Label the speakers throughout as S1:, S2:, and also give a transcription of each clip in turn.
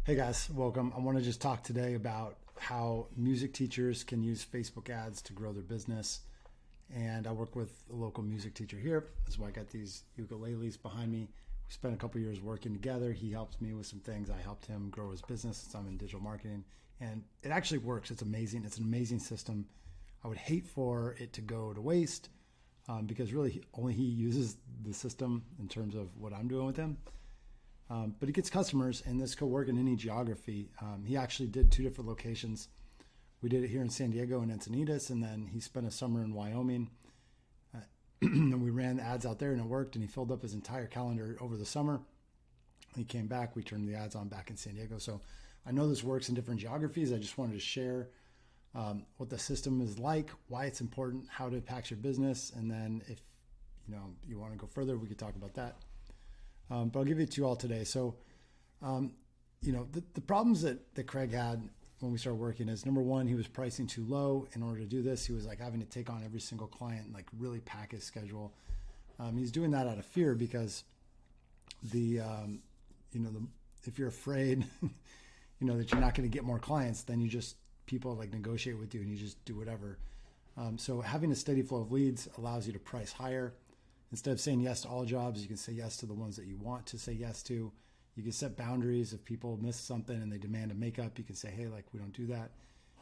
S1: Hey guys, welcome. I want to just talk today about how music teachers can use Facebook ads to grow their business. And I work with a local music teacher here. That's why I got these ukuleles behind me. We spent a couple years working together. He helped me with some things. I helped him grow his business since I'm in digital marketing. And it actually works. It's amazing. It's an amazing system. I would hate for it to go to waste because really only he uses the system in terms of what I'm doing with him. But he gets customers, and this could work in any geography. He actually did two different locations. We did it here in San Diego and Encinitas, and then he spent a summer in Wyoming. And we ran the ads out there, and it worked, and he filled up his entire calendar over the summer. He came back. We turned the ads on back in San Diego. So I know this works in different geographies. I just wanted to share what the system is like, why it's important, how it impacts your business, and then if you want to go further, we could talk about that. But I'll give it to you all today. So, the problems that Craig had when we started working is, number one, he was pricing too low. In order to do this, he was like having to take on every single client and like really pack his schedule. He's doing that out of fear because if you're afraid, that you're not going to get more clients, then people like negotiate with you and you just do whatever. So having a steady flow of leads allows you to price higher. Instead of saying yes to all jobs, you can say yes to the ones that you want to say yes to. You can set boundaries. If people miss something and they demand a makeup, you can say, hey, we don't do that.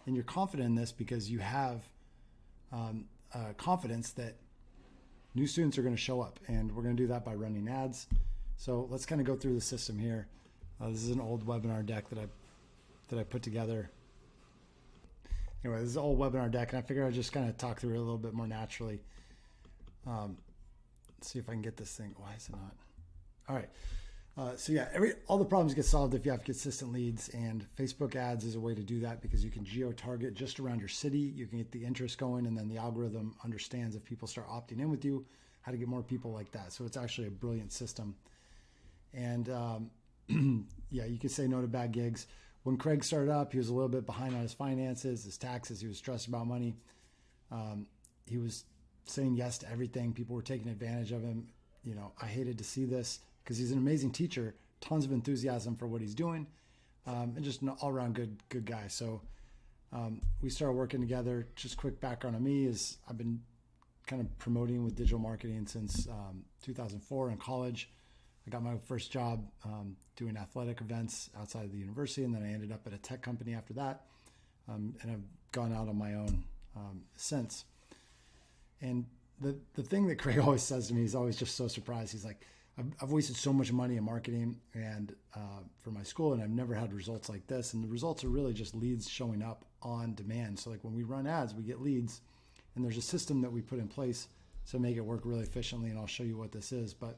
S1: And you're confident in this because you have confidence that new students are going to show up. And we're going to do that by running ads. So let's kind of go through the system here. This is an old webinar deck that I put together. Anyway, this is an old webinar deck, and I figured I'd just kind of talk through it a little bit more naturally. Let's see if I can get this thing. Why is it not? All right. All the problems get solved if you have consistent leads, and Facebook ads is a way to do that because you can geo-target just around your city. You can get the interest going, and then the algorithm understands if people start opting in with you, how to get more people like that. So it's actually a brilliant system. And you can say no to bad gigs. When Craig started up, he was a little bit behind on his finances, his taxes. He was stressed about money. He was saying yes to everything. People were taking advantage of him. I hated to see this because he's an amazing teacher, tons of enthusiasm for what he's doing, and just an all-around good guy. So we started working together. Just quick background on me is I've been kind of promoting with digital marketing since 2004 in college. I got my first job doing athletic events outside of the university, and then I ended up at a tech company after that, and I've gone out on my own since. And the thing that Craig always says to me, he's always just so surprised. He's like, I've wasted so much money in marketing and for my school, and I've never had results like this. And the results are really just leads showing up on demand. So like when we run ads, we get leads, and there's a system that we put in place to make it work really efficiently. And I'll show you what this is. But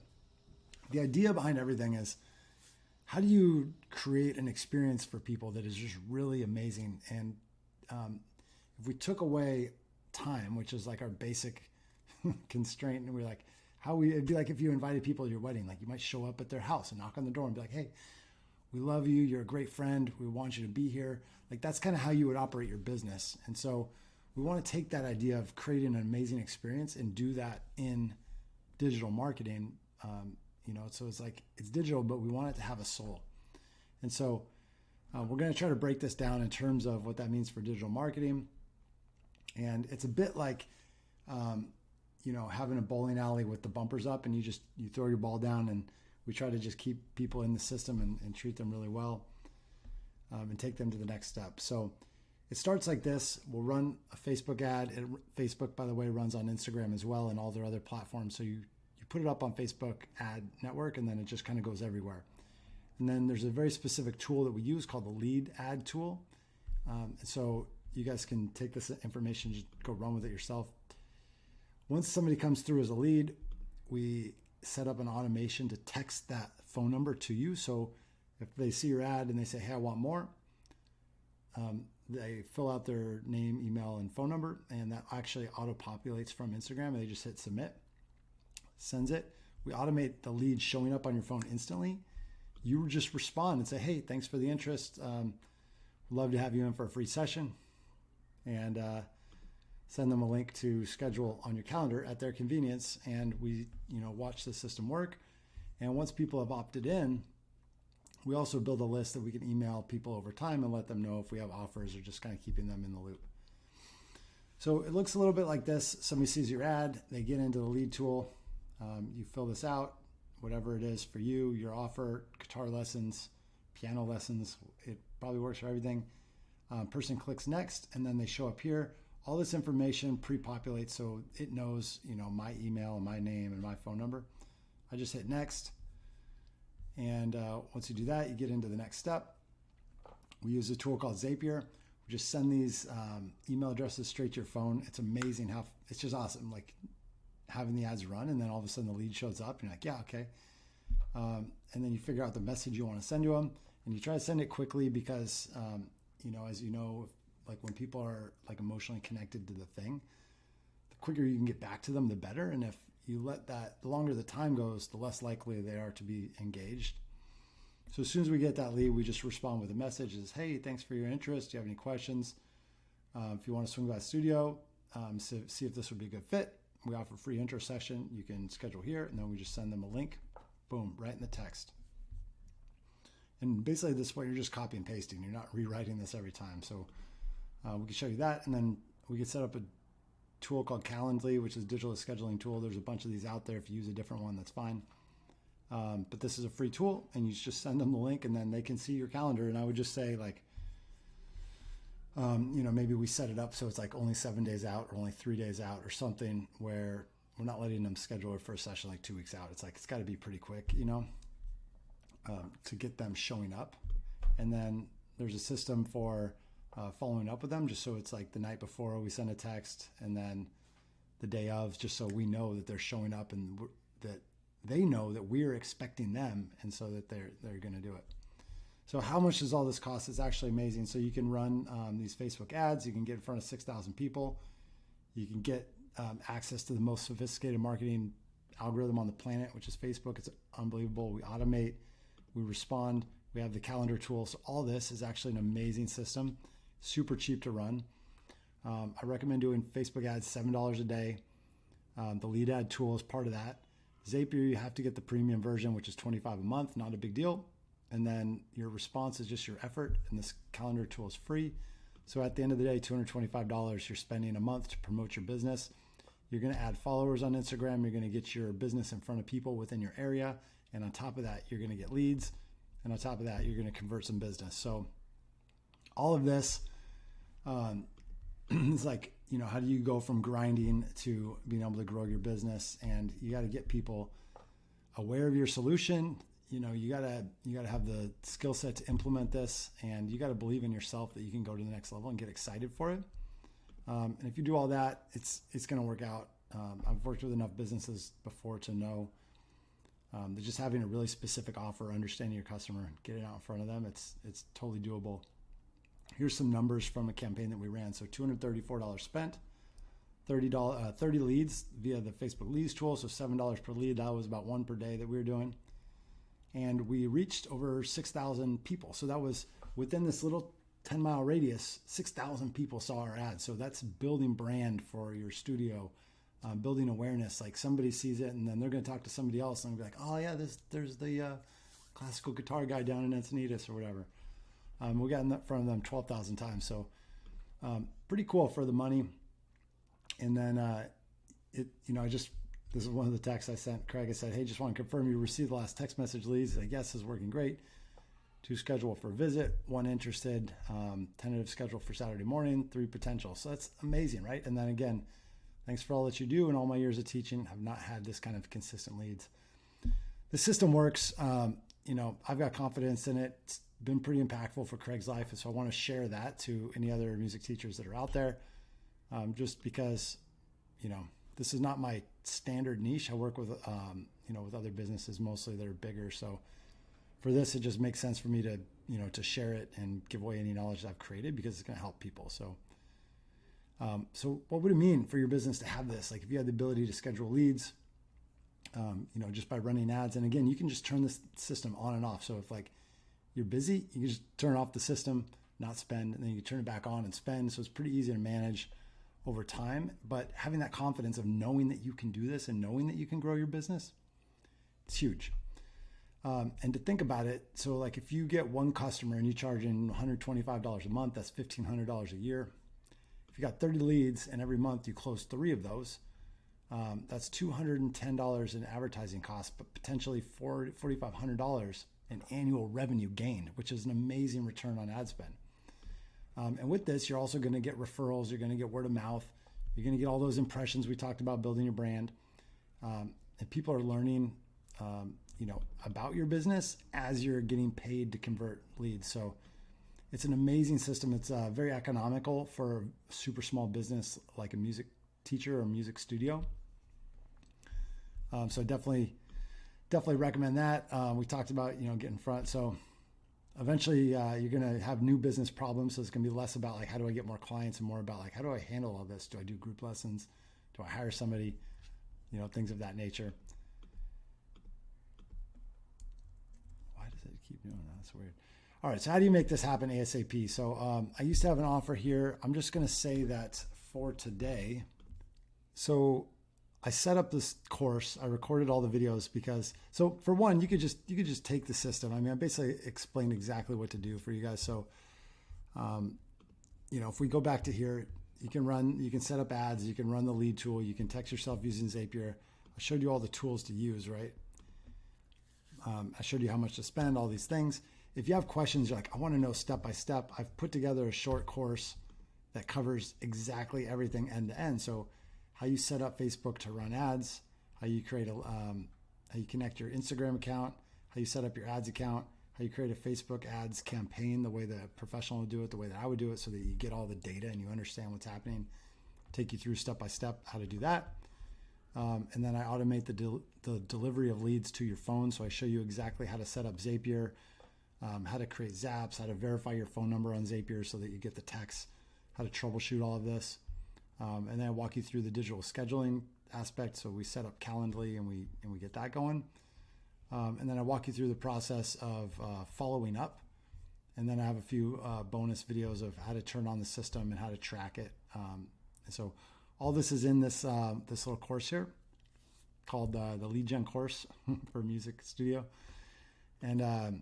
S1: the idea behind everything is, how do you create an experience for people that is just really amazing? And if we took away time, which is like our basic constraint, and we're like, it'd be like if you invited people to your wedding, like you might show up at their house and knock on the door and be like, hey, we love you, you're a great friend, we want you to be here. Like that's kind of how you would operate your business. And so we want to take that idea of creating an amazing experience and do that in digital marketing. So it's like it's digital, but we want it to have a soul. And so we're going to try to break this down in terms of what that means for digital marketing. And it's a bit like, having a bowling alley with the bumpers up, and you throw your ball down, and we try to just keep people in the system and treat them really well and take them to the next step. So it starts like this. We'll run a Facebook ad. Facebook, by the way, runs on Instagram as well and all their other platforms. So you put it up on Facebook ad network, and then it just kind of goes everywhere. And then there's a very specific tool that we use called the lead ad tool. So you guys can take this information, just go run with it yourself. Once somebody comes through as a lead, we set up an automation to text that phone number to you. So if they see your ad and they say, hey, I want more, they fill out their name, email, and phone number, and that actually auto-populates from Instagram, and they just hit submit, sends it. We automate the lead showing up on your phone instantly. You just respond and say, hey, thanks for the interest. We'd love to have you in for a free session. And send them a link to schedule on your calendar at their convenience. And we, watch the system work. And once people have opted in, We also build a list that we can email people over time and let them know if we have offers, or just kind of keeping them in the loop. So it looks a little bit like this. Somebody sees your ad, they get into the lead tool. You fill this out, whatever it is for you, your offer, guitar lessons, piano lessons. It probably works for everything. Person clicks next, and then they show up here. All this information pre-populates, so it knows, my email and my name and my phone number. I just hit next. And once you do that, you get into the next step. We use a tool called Zapier. We just send these email addresses straight to your phone. It's amazing how, it's just awesome. Like having the ads run, and then all of a sudden the lead shows up. You're like, yeah, okay. And then you figure out the message you want to send to them, and you try to send it quickly because, as you know, like when people are like emotionally connected to the thing, the quicker you can get back to them, the better. And if you let that, the longer the time goes, the less likely they are to be engaged. So as soon as we get that lead, we just respond with a message that says, hey, thanks for your interest. Do you have any questions? If you want to swing by the studio, see if this would be a good fit. We offer a free intro session. You can schedule here, and then we just send them a link. Boom, right in the text. And basically this way, you're just copy and pasting. You're not rewriting this every time. So we can show you that, and then we can set up a tool called Calendly, which is a digital scheduling tool. There's a bunch of these out there. If you use a different one, that's fine. But this is a free tool, and you just send them the link, and then they can see your calendar. And I would just say, like, maybe we set it up so it's like only 7 days out or only 3 days out or something, where we're not letting them schedule it for a session like 2 weeks out. It's like, it's got to be pretty quick, to get them showing up. And then there's a system for following up with them, just so it's like the night before we send a text, and then the day of, just so we know that they're showing up and that they know that we're expecting them, and so that they're going to do it. So how much does all this cost? It's actually amazing. So you can run these Facebook ads. You can get in front of 6,000 people. You can get access to the most sophisticated marketing algorithm on the planet, which is Facebook. It's unbelievable. We automate, we respond, we have the calendar tool. So all this is actually an amazing system, super cheap to run. I recommend doing Facebook ads, $7 a day. The lead ad tool is part of that. Zapier, you have to get the premium version, which is $25 a month, not a big deal. And then your response is just your effort, and this calendar tool is free. So at the end of the day, $225 you're spending a month to promote your business. You're going to add followers on Instagram. You're going to get your business in front of people within your area. And on top of that, you're going to get leads. And on top of that, you're going to convert some business. So all of this is like, how do you go from grinding to being able to grow your business? And you got to get people aware of your solution. You got to have the skill set to implement this, and you got to believe in yourself that you can go to the next level and get excited for it. And if you do all that, it's going to work out. I've worked with enough businesses before to know that just having a really specific offer, understanding your customer, getting out in front of them, it's totally doable. Here's some numbers from a campaign that we ran. So $234 spent, 30 leads via the Facebook leads tool. So $7 per lead. That was about one per day that we were doing. And we reached over 6,000 people. So that was within this little 10-mile radius, 6,000 people saw our ad. So that's building brand for your studio, building awareness. Like somebody sees it, and then they're going to talk to somebody else and be like, oh yeah, there's the classical guitar guy down in Encinitas or whatever. We got in front of them 12,000 times. So pretty cool for the money. And then this is one of the texts I sent Craig. I said, hey, just want to confirm you received the last text message leads. He's like, yes, this is working great. 2 scheduled for visit, 1 interested, tentative schedule for Saturday morning, 3 potential. So that's amazing, right? And then again, thanks for all that you do. In all my years of teaching, I've not had this kind of consistent leads. The system works. I've got confidence in it. It's been pretty impactful for Craig's life. And so I want to share that to any other music teachers that are out there, just because, this is not my standard niche. I work with, with other businesses mostly that are bigger. So for this, it just makes sense for me to, to share it and give away any knowledge that I've created, because it's going to help people. So, so what would it mean for your business to have this? Like if you had the ability to schedule leads, just by running ads. And again, you can just turn this system on and off. So if like you're busy, you can just turn off the system, not spend, and then you can turn it back on and spend. So it's pretty easy to manage over time, but having that confidence of knowing that you can do this and knowing that you can grow your business, it's huge. And to think about it, so like if you get one customer and you charge in $125 a month, that's $1,500 a year. If you got 30 leads and every month you close 3 of those, that's $210 in advertising costs, but potentially $4,500 in annual revenue gain, which is an amazing return on ad spend. And with this, you're also going to get referrals. You're going to get word of mouth. You're going to get all those impressions we talked about building your brand. And people are learning, about your business as you're getting paid to convert leads. So it's an amazing system. It's very economical for a super small business like a music teacher or music studio. So definitely recommend that. We talked about, get in front. So eventually you're going to have new business problems. So it's going to be less about like, how do I get more clients, and more about like, how do I handle all this? Do I do group lessons? Do I hire somebody? Things of that nature. Why does it keep doing that? That's weird. All right. So how do you make this happen ASAP? So I used to have an offer here. I'm just going to say that for today. So I set up this course. I recorded all the videos because, so for one, you could just take the system. I basically explained exactly what to do for you guys. So, if we go back to here, you can set up ads, you can run the lead tool, you can text yourself using Zapier. I showed you all the tools to use, right? I showed you how much to spend, all these things. If you have questions, you're like, I want to know step by step, I've put together a short course that covers exactly everything end to end. So how you set up Facebook to run ads, how you create how you connect your Instagram account, how you set up your ads account, how you create a Facebook ads campaign the way the professional would do it, the way that I would do it, so that you get all the data and you understand what's happening. Take you through step by step how to do that. And then I automate the delivery of leads to your phone. So I show you exactly how to set up Zapier, how to create Zaps, how to verify your phone number on Zapier so that you get the text, how to troubleshoot all of this. And then I walk you through the digital scheduling aspect. So we set up Calendly and we get that going. And then I walk you through the process of following up. And then I have a few bonus videos of how to turn on the system and how to track it. And so all this is in this little course here called the Lead Gen course for music studio. And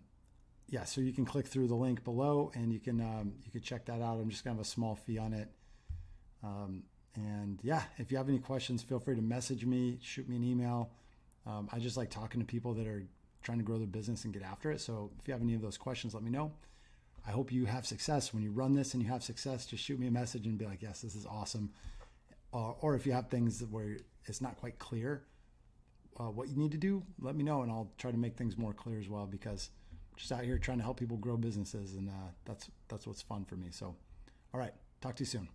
S1: so you can click through the link below and you can check that out. I'm just gonna have a small fee on it. If you have any questions, feel free to message me, shoot me an email. I just like talking to people that are trying to grow their business and get after it. So if you have any of those questions, let me know. I hope you have success. When you run this and you have success, just shoot me a message and be like, yes, this is awesome. Or if you have things where it's not quite clear what you need to do, let me know and I'll try to make things more clear as well, because I'm just out here trying to help people grow businesses, and that's what's fun for me. So, all right, talk to you soon.